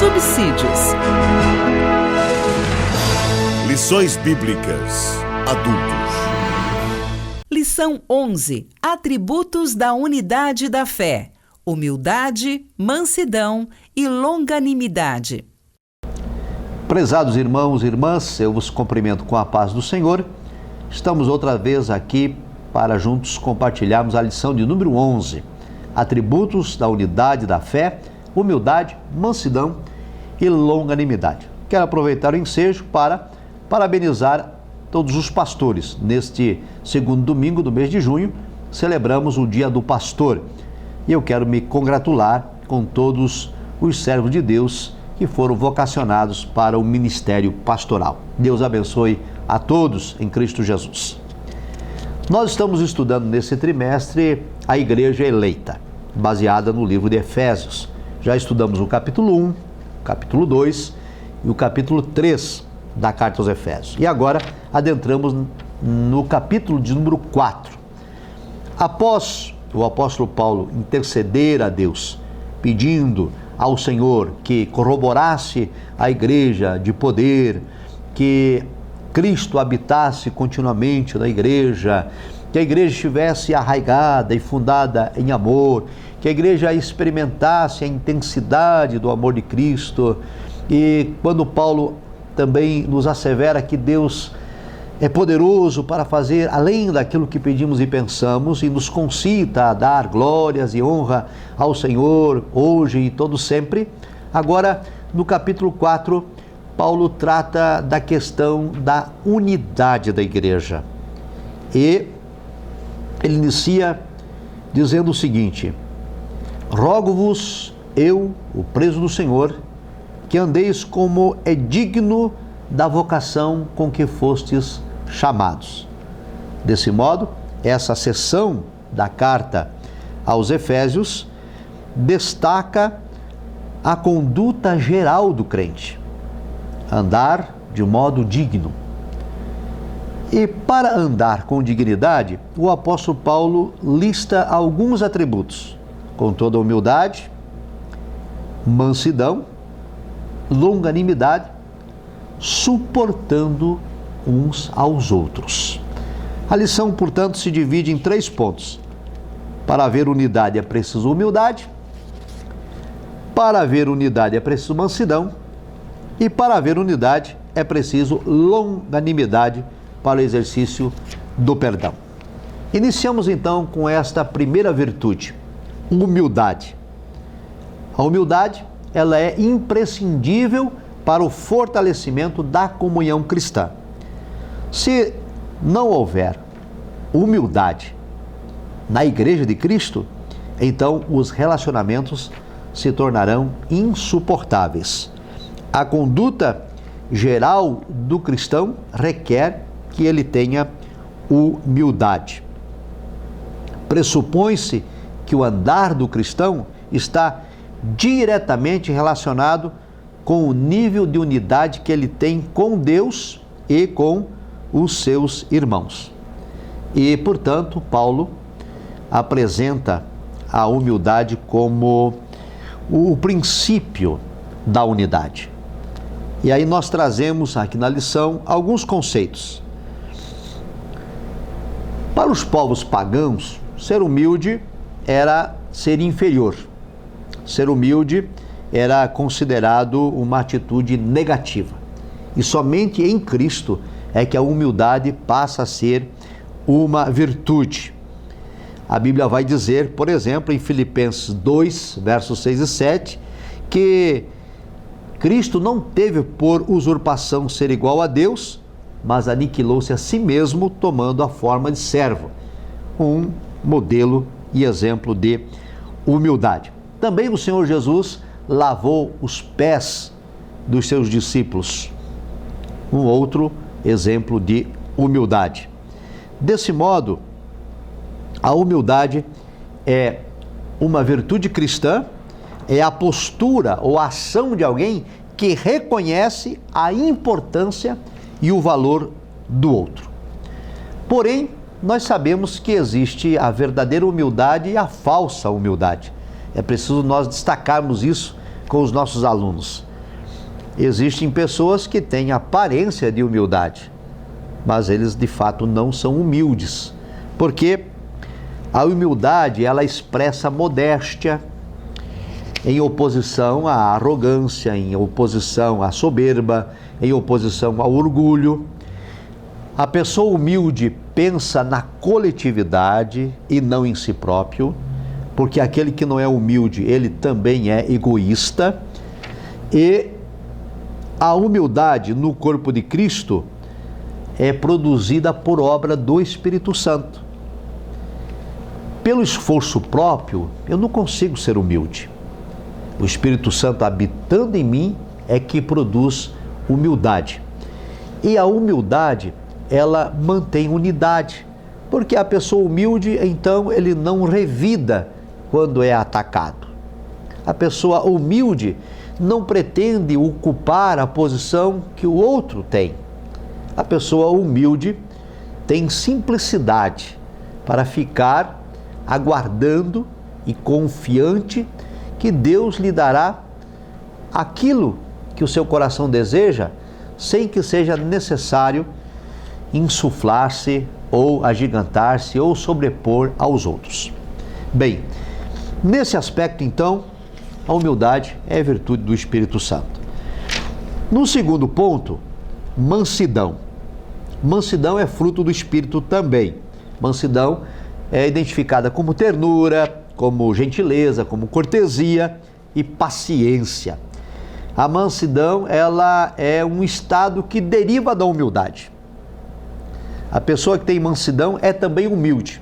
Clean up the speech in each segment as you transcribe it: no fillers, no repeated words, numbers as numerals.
Subsídios. Lições Bíblicas Adultos. Lição 11. Atributos da unidade da fé: humildade, mansidão e longanimidade. Prezados irmãos e irmãs, eu vos cumprimento com a paz do Senhor. Estamos outra vez aqui para juntos compartilharmos a lição de número 11. Atributos da unidade da fé: humildade, mansidão e longanimidade. Quero aproveitar o ensejo para parabenizar todos os pastores. Neste segundo domingo do mês de junho, celebramos o Dia do Pastor. E eu quero me congratular com todos os servos de Deus que foram vocacionados para o ministério pastoral. Deus abençoe a todos em Cristo Jesus. Nós estamos estudando nesse trimestre a Igreja Eleita, baseada no livro de Efésios. Já estudamos o capítulo 1, o capítulo 2 e o capítulo 3 da carta aos Efésios. E agora adentramos no capítulo de número 4. Após o apóstolo Paulo interceder a Deus, pedindo ao Senhor que corroborasse a igreja de poder, que Cristo habitasse continuamente na igreja, que a igreja estivesse arraigada e fundada em amor, que a igreja experimentasse a intensidade do amor de Cristo. E quando Paulo também nos assevera que Deus é poderoso para fazer além daquilo que pedimos e pensamos, e nos concita a dar glórias e honra ao Senhor hoje e todo sempre. Agora, no capítulo 4, Paulo trata da questão da unidade da igreja. E ele inicia dizendo o seguinte: rogo-vos, eu, o preso do Senhor, que andeis como é digno da vocação com que fostes chamados. Desse modo, essa seção da carta aos Efésios destaca a conduta geral do crente: andar de modo digno. E para andar com dignidade, o apóstolo Paulo lista alguns atributos: com toda humildade, mansidão, longanimidade, suportando uns aos outros. A lição, portanto, se divide em 3 pontos. Para haver unidade é preciso humildade, para haver unidade é preciso mansidão, e para haver unidade é preciso longanimidade para o exercício do perdão. Iniciamos então com esta primeira virtude, humildade. A humildade, ela é imprescindível para o fortalecimento da comunhão cristã. Se não houver humildade na Igreja de Cristo, então os relacionamentos se tornarão insuportáveis. A conduta geral do cristão requer que ele tenha humildade. Pressupõe-se que o andar do cristão está diretamente relacionado com o nível de unidade que ele tem com Deus e com os seus irmãos. E, portanto, Paulo apresenta a humildade como o princípio da unidade. E aí nós trazemos aqui na lição alguns conceitos. Para os povos pagãos, ser humilde era ser inferior. Ser humilde era considerado uma atitude negativa. E somente em Cristo é que a humildade passa a ser uma virtude. A Bíblia vai dizer, por exemplo, em Filipenses 2, versos 6 e 7, que Cristo não teve por usurpação ser igual a Deus, mas aniquilou-se a si mesmo, tomando a forma de servo. Um modelo e exemplo de humildade. Também o Senhor Jesus lavou os pés dos seus discípulos. Um outro exemplo de humildade. Desse modo, a humildade é uma virtude cristã, é a postura ou a ação de alguém que reconhece a importância e o valor do outro. Porém, nós sabemos que existe a verdadeira humildade e a falsa humildade. É preciso nós destacarmos isso com os nossos alunos. Existem pessoas que têm aparência de humildade, mas eles de fato não são humildes, porque a humildade, ela expressa modéstia em oposição à arrogância, em oposição à soberba, em oposição ao orgulho. A pessoa humilde pensa na coletividade e não em si próprio, porque aquele que não é humilde, ele também é egoísta. E a humildade no corpo de Cristo é produzida por obra do Espírito Santo. Pelo esforço próprio, eu não consigo ser humilde. O Espírito Santo habitando em mim é que produz humildade. E a humildade, ela mantém unidade, porque a pessoa humilde, então, ele não revida quando é atacado. A pessoa humilde não pretende ocupar a posição que o outro tem. A pessoa humilde tem simplicidade para ficar aguardando e confiante que Deus lhe dará aquilo que o seu coração deseja, sem que seja necessário insuflar-se ou agigantar-se ou sobrepor aos outros. Bem, nesse aspecto, então, a humildade é virtude do Espírito Santo. No segundo ponto, mansidão. Mansidão é fruto do Espírito também. Mansidão é identificada como ternura, como gentileza, como cortesia e paciência. A mansidão, ela é um estado que deriva da humildade. A pessoa que tem mansidão é também humilde.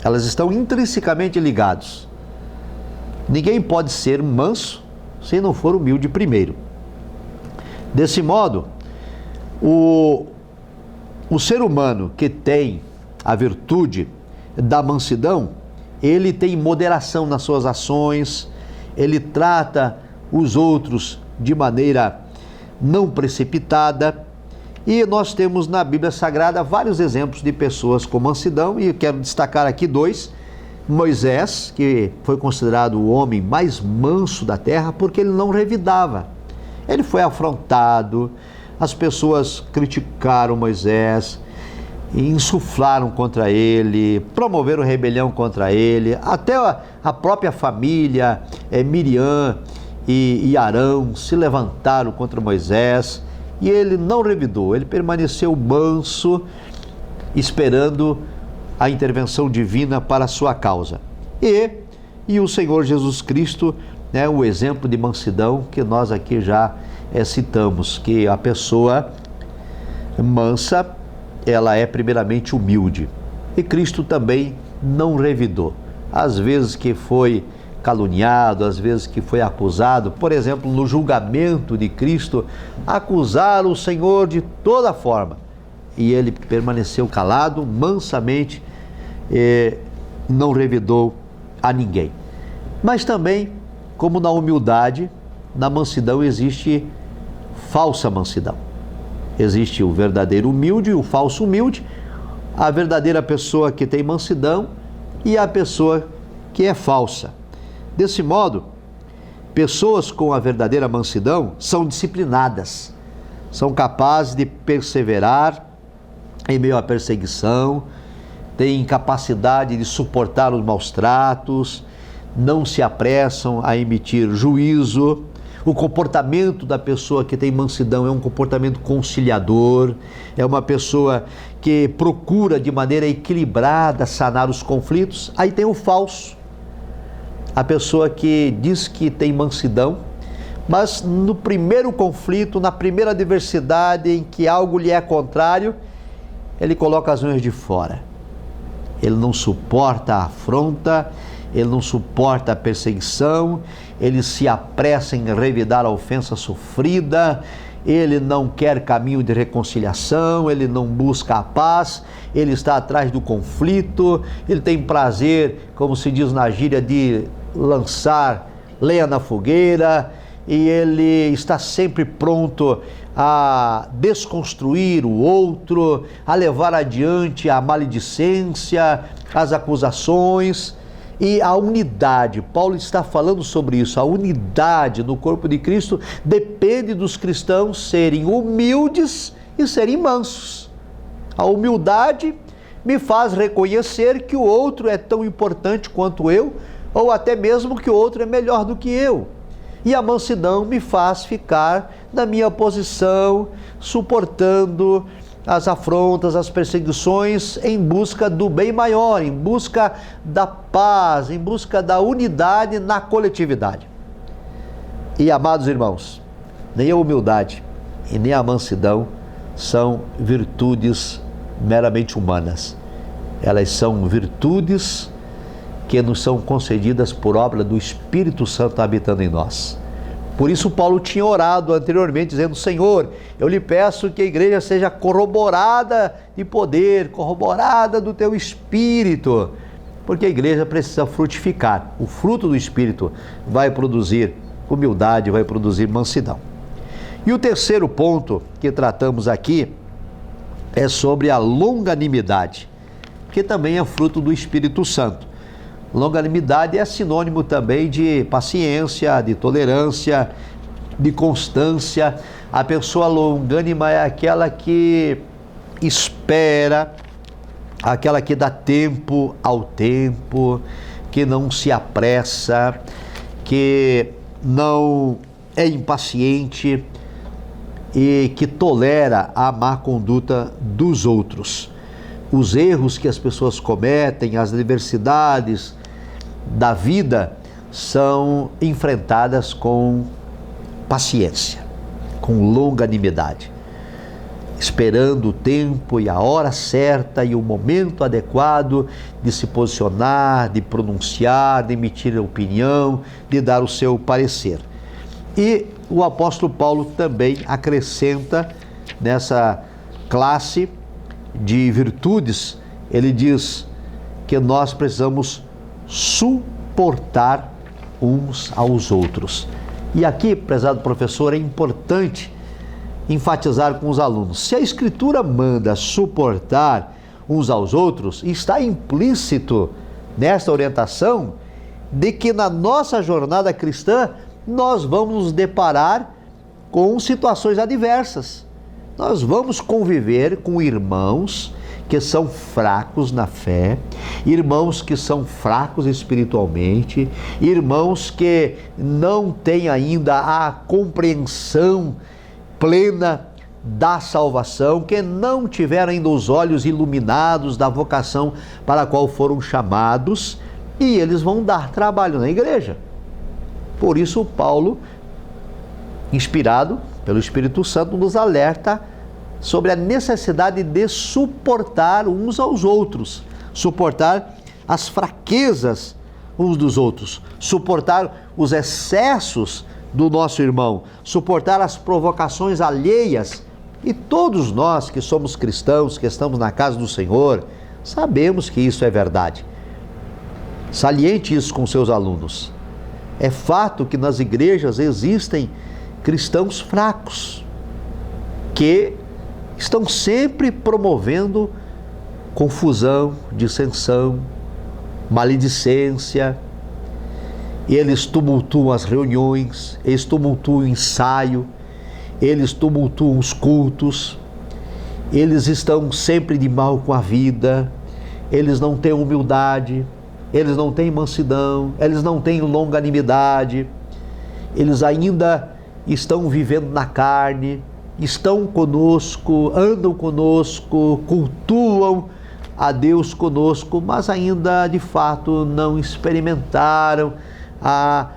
Elas estão intrinsecamente ligadas. Ninguém pode ser manso se não for humilde primeiro. Desse modo, o ser humano que tem a virtude da mansidão, ele tem moderação nas suas ações, ele trata os outros de maneira não precipitada. E nós temos na Bíblia Sagrada vários exemplos de pessoas com mansidão, e eu quero destacar aqui dois. Moisés, que foi considerado o homem mais manso da terra, porque ele não revidava. Ele foi afrontado, as pessoas criticaram Moisés, insuflaram contra ele, promoveram rebelião contra ele, até a própria família, Miriam e Arão, se levantaram contra Moisés, e ele não revidou, ele permaneceu manso, esperando a intervenção divina para a sua causa. E o Senhor Jesus Cristo, o exemplo de mansidão que nós aqui já citamos, que a pessoa mansa, ela é primeiramente humilde. E Cristo também não revidou. Às vezes que foi caluniado, às vezes que foi acusado, por exemplo, no julgamento de Cristo, acusaram o Senhor de toda forma. E ele permaneceu calado, mansamente, não revidou a ninguém. Mas também, como na humildade, na mansidão existe falsa mansidão. Existe o verdadeiro humilde e o falso humilde, a verdadeira pessoa que tem mansidão e a pessoa que é falsa. Desse modo, pessoas com a verdadeira mansidão são disciplinadas, são capazes de perseverar em meio à perseguição, têm capacidade de suportar os maus tratos, não se apressam a emitir juízo. O comportamento da pessoa que tem mansidão é um comportamento conciliador, é uma pessoa que procura de maneira equilibrada sanar os conflitos. Aí tem o falso, a pessoa que diz que tem mansidão, mas no primeiro conflito, na primeira adversidade em que algo lhe é contrário, ele coloca as unhas de fora. Ele não suporta a afronta, ele não suporta a perseguição, ele se apressa em revidar a ofensa sofrida, ele não quer caminho de reconciliação, ele não busca a paz, ele está atrás do conflito, ele tem prazer, como se diz na gíria, de lançar lenha na fogueira, e ele está sempre pronto a desconstruir o outro, a levar adiante a maledicência, as acusações. E a unidade, Paulo está falando sobre isso, a unidade no corpo de Cristo depende dos cristãos serem humildes e serem mansos. A humildade me faz reconhecer que o outro é tão importante quanto eu, ou até mesmo que o outro é melhor do que eu. E a mansidão me faz ficar na minha posição, suportando as afrontas, as perseguições, em busca do bem maior, em busca da paz, em busca da unidade na coletividade. E, amados irmãos, nem a humildade e nem a mansidão são virtudes meramente humanas. Elas são virtudes que nos são concedidas por obra do Espírito Santo habitando em nós. Por isso Paulo tinha orado anteriormente, dizendo: Senhor, eu lhe peço que a igreja seja corroborada de poder, corroborada do teu Espírito, porque a igreja precisa frutificar. O fruto do Espírito vai produzir humildade, vai produzir mansidão. E o terceiro ponto que tratamos aqui é sobre a longanimidade, que também é fruto do Espírito Santo. Longanimidade é sinônimo também de paciência, de tolerância, de constância. A pessoa longânima é aquela que espera, aquela que dá tempo ao tempo, que não se apressa, que não é impaciente e que tolera a má conduta dos outros. Os erros que as pessoas cometem, as adversidades da vida são enfrentadas com paciência, com longanimidade, esperando o tempo e a hora certa e o momento adequado de se posicionar, de pronunciar, de emitir opinião, de dar o seu parecer. E o apóstolo Paulo também acrescenta nessa classe de virtudes, ele diz que nós precisamos suportar uns aos outros. E aqui, prezado professor, é importante enfatizar com os alunos: se a Escritura manda suportar uns aos outros, está implícito nesta orientação de que na nossa jornada cristã nós vamos nos deparar com situações adversas. Nós vamos conviver com irmãos que são fracos na fé, irmãos que são fracos espiritualmente, irmãos que não têm ainda a compreensão plena da salvação, que não tiveram ainda os olhos iluminados da vocação para a qual foram chamados, e eles vão dar trabalho na igreja. Por isso Paulo, inspirado pelo Espírito Santo, nos alerta sobre a necessidade de suportar uns aos outros, suportar as fraquezas uns dos outros, suportar os excessos do nosso irmão, suportar as provocações alheias. E todos nós que somos cristãos, que estamos na casa do Senhor, sabemos que isso é verdade. Saliente isso com seus alunos. É fato que nas igrejas existem cristãos fracos, que estão sempre promovendo confusão, dissensão, maledicência. Eles tumultuam as reuniões, eles tumultuam o ensaio, eles tumultuam os cultos, eles estão sempre de mal com a vida, eles não têm humildade, eles não têm mansidão, eles não têm longanimidade, eles ainda estão vivendo na carne, estão conosco, andam conosco, cultuam a Deus conosco, mas ainda de fato não experimentaram a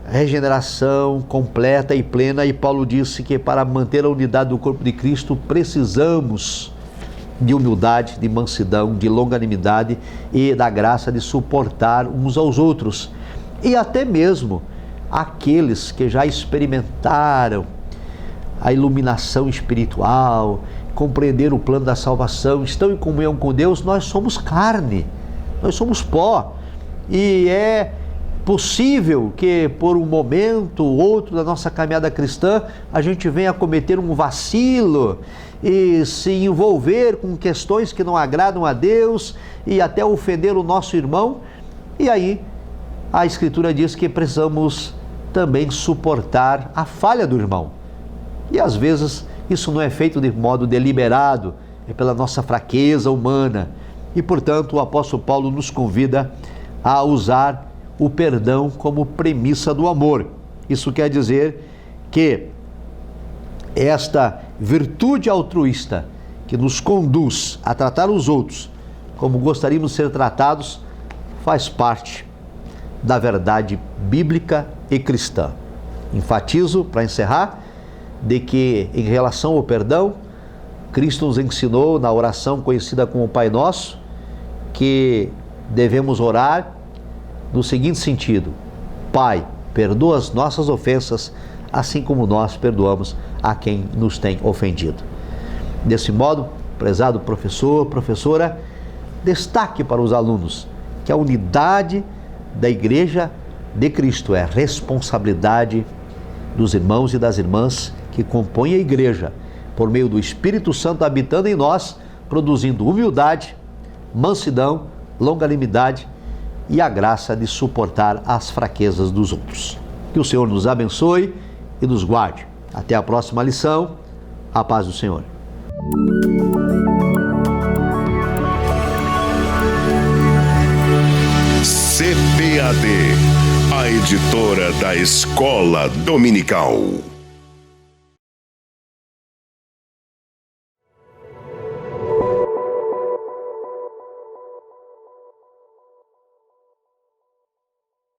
regeneração completa e plena. E Paulo disse que para manter a unidade do corpo de Cristo precisamos de humildade, de mansidão, de longanimidade e da graça de suportar uns aos outros. E até mesmo aqueles que já experimentaram a iluminação espiritual, compreenderam o plano da salvação, estão em comunhão com Deus. Nós somos carne, nós somos pó, e é possível que por um momento ou outro da nossa caminhada cristã a gente venha a cometer um vacilo e se envolver com questões que não agradam a Deus e até ofender o nosso irmão. E aí a Escritura diz que precisamos também suportar a falha do irmão. E às vezes isso não é feito de modo deliberado, é pela nossa fraqueza humana. E portanto o apóstolo Paulo nos convida a usar o perdão como premissa do amor. Isso quer dizer que esta virtude altruísta que nos conduz a tratar os outros como gostaríamos de ser tratados faz parte da verdade bíblica e cristã. Enfatizo, para encerrar, de que em relação ao perdão, Cristo nos ensinou na oração conhecida como Pai Nosso que devemos orar no seguinte sentido: Pai, perdoa as nossas ofensas, assim como nós perdoamos a quem nos tem ofendido. Desse modo, prezado professor, professora, destaque para os alunos que a unidade da Igreja de Cristo é responsabilidade dos irmãos e das irmãs que compõem a Igreja, por meio do Espírito Santo habitando em nós, produzindo humildade, mansidão, longanimidade e a graça de suportar as fraquezas dos outros. Que o Senhor nos abençoe e nos guarde. Até a próxima lição. A paz do Senhor. CPAD, a editora da Escola Dominical.